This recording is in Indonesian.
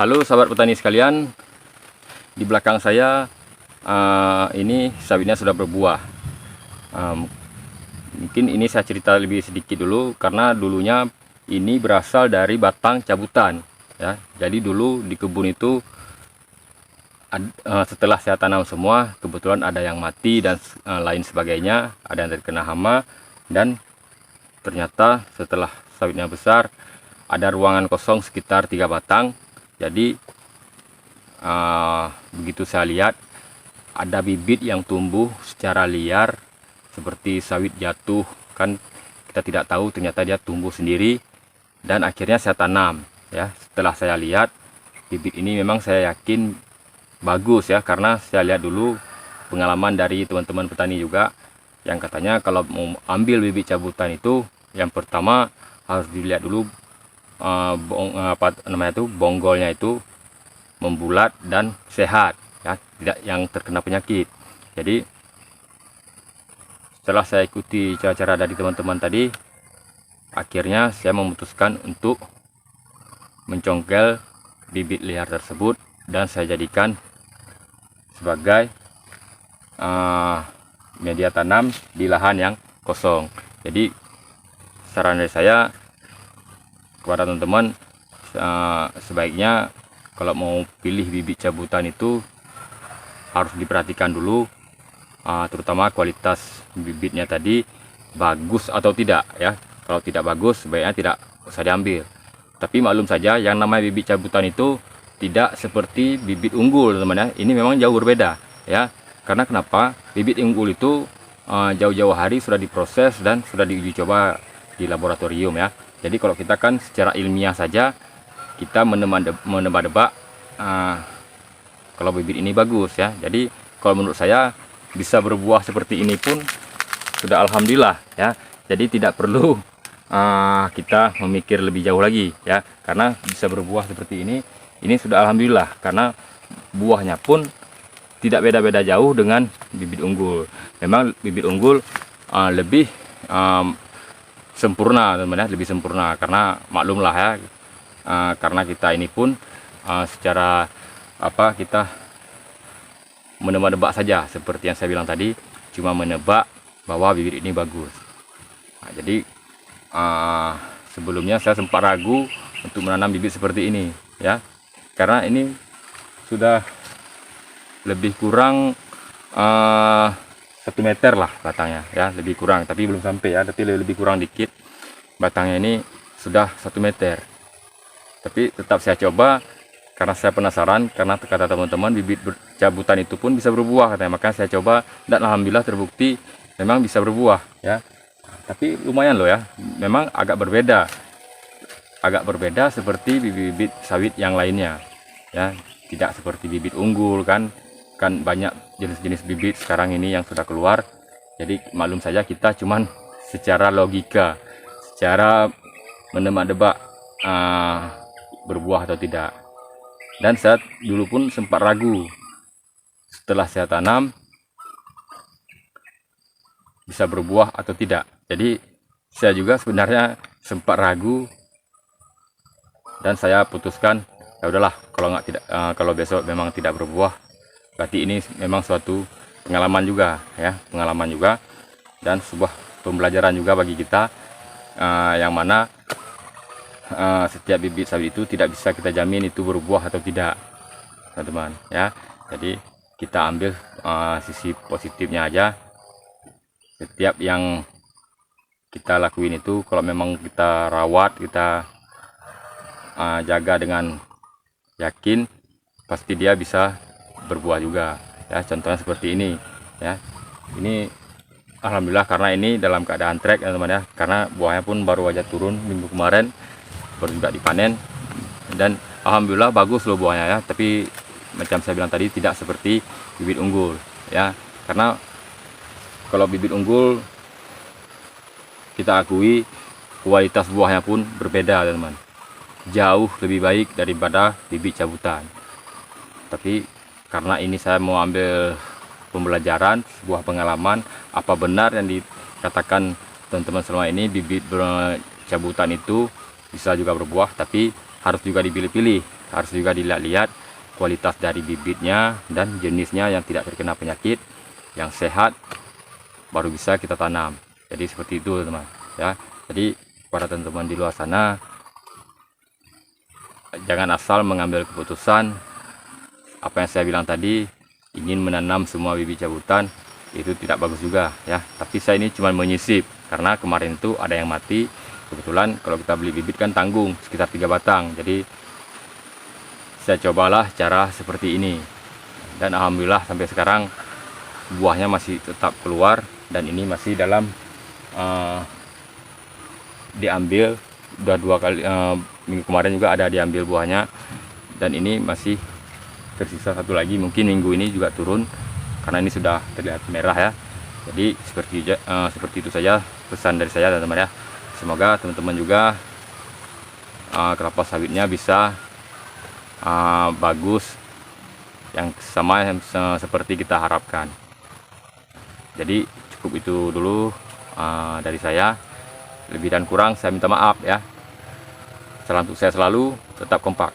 Halo sahabat petani sekalian, di belakang saya ini sawitnya sudah berbuah. Mungkin ini saya cerita lebih sedikit dulu karena dulunya ini berasal dari batang cabutan ya. Jadi dulu di kebun itu setelah saya tanam semua, kebetulan ada yang mati dan lain sebagainya, ada yang terkena hama, dan ternyata setelah sawitnya besar ada ruangan kosong sekitar 3 batang. Jadi begitu saya lihat ada bibit yang tumbuh secara liar seperti sawit jatuh, kan kita tidak tahu, ternyata dia tumbuh sendiri. Dan akhirnya saya tanam ya. Setelah saya lihat bibit ini, memang saya yakin bagus ya, karena saya lihat dulu pengalaman dari teman-teman petani juga yang katanya kalau mau ambil bibit cabutan itu yang pertama harus dilihat dulu bonggolnya itu membulat dan sehat ya, tidak yang terkena penyakit. Jadi setelah saya ikuti cara-cara dari teman-teman tadi, akhirnya saya memutuskan untuk mencongkel bibit liar tersebut dan saya jadikan sebagai media tanam di lahan yang kosong. Jadi saran dari saya kepada teman-teman, sebaiknya kalau mau pilih bibit cabutan itu harus diperhatikan dulu, terutama kualitas bibitnya tadi bagus atau tidak ya. Kalau tidak bagus sebaiknya tidak usah diambil. Tapi maklum saja, yang namanya bibit cabutan itu tidak seperti bibit unggul teman-teman ya. Ini memang jauh berbeda ya. Karena kenapa? Bibit unggul itu jauh-jauh hari sudah diproses dan sudah diuji coba di laboratorium ya. Jadi kalau kita kan secara ilmiah saja kita menebak-nebak kalau bibit ini bagus ya. Jadi kalau menurut saya bisa berbuah seperti ini pun sudah alhamdulillah ya. Jadi tidak perlu kita memikir lebih jauh lagi ya, karena bisa berbuah seperti ini sudah alhamdulillah, karena buahnya pun tidak beda-beda jauh dengan bibit unggul. Memang bibit unggul lebih sempurna teman-teman ya, lebih sempurna, karena maklumlah ya, karena kita ini pun secara kita menebak-nebak saja seperti yang saya bilang tadi, cuma menebak bahwa bibit ini bagus. Nah, jadi sebelumnya saya sempat ragu untuk menanam bibit seperti ini ya, karena ini sudah lebih kurang 1 meter lah batangnya ya, lebih kurang, tapi belum sampai ya, tapi lebih kurang dikit batangnya ini sudah 1 meter. Tapi tetap saya coba karena saya penasaran, karena kata teman-teman bibit cabutan itu pun bisa berbuah katanya, makanya saya coba dan alhamdulillah terbukti memang bisa berbuah ya. Tapi lumayan loh ya, memang agak berbeda seperti bibit sawit yang lainnya ya, tidak seperti bibit unggul kan banyak jenis-jenis bibit sekarang ini yang sudah keluar. Jadi maklum saja kita cuman secara logika, secara menebak-nebak berbuah atau tidak. Dan saya dulu pun sempat ragu setelah saya tanam bisa berbuah atau tidak. Jadi saya juga sebenarnya sempat ragu dan saya putuskan ya udahlah, kalau besok memang tidak berbuah, berarti ini memang suatu pengalaman juga ya, dan sebuah pembelajaran juga bagi kita, yang mana setiap bibit sawit itu tidak bisa kita jamin itu berbuah atau tidak teman-teman ya. Jadi kita ambil sisi positifnya aja. Setiap yang kita lakuin itu kalau memang kita rawat, kita jaga dengan yakin, pasti dia bisa berbuah juga ya. Contohnya seperti ini ya, ini alhamdulillah karena ini dalam keadaan trek ya teman ya, karena buahnya pun baru aja turun minggu kemarin, baru juga dipanen, dan alhamdulillah bagus loh buahnya ya. Tapi macam saya bilang tadi, tidak seperti bibit unggul ya, karena kalau bibit unggul kita akui kualitas buahnya pun berbeda teman-teman, jauh lebih baik daripada bibit cabutan. Tapi karena ini saya mau ambil pembelajaran, sebuah pengalaman, apa benar yang dikatakan teman-teman selama ini bibit cabutan itu bisa juga berbuah. Tapi harus juga dipilih-pilih, harus juga dilihat-lihat kualitas dari bibitnya dan jenisnya yang tidak terkena penyakit, yang sehat, baru bisa kita tanam. Jadi seperti itu teman ya. Jadi para teman-teman di luar sana, jangan asal mengambil keputusan apa yang saya bilang tadi, ingin menanam semua bibit cabutan, itu tidak bagus juga ya. Tapi saya ini cuma menyisip karena kemarin itu ada yang mati. Kebetulan kalau kita beli bibit kan tanggung sekitar 3 batang, jadi saya cobalah cara seperti ini, dan alhamdulillah sampai sekarang buahnya masih tetap keluar, dan ini masih dalam diambil udah 2 kali. Minggu kemarin juga ada diambil buahnya, dan ini masih tersisa 1 lagi, mungkin minggu ini juga turun karena ini sudah terlihat merah ya. Jadi seperti itu saja pesan dari saya teman-teman ya. Semoga teman-teman juga kelapa sawitnya bisa bagus, yang sama seperti kita harapkan. Jadi cukup itu dulu dari saya. Lebih dan kurang saya minta maaf ya. Salam sukses selalu, tetap kompak.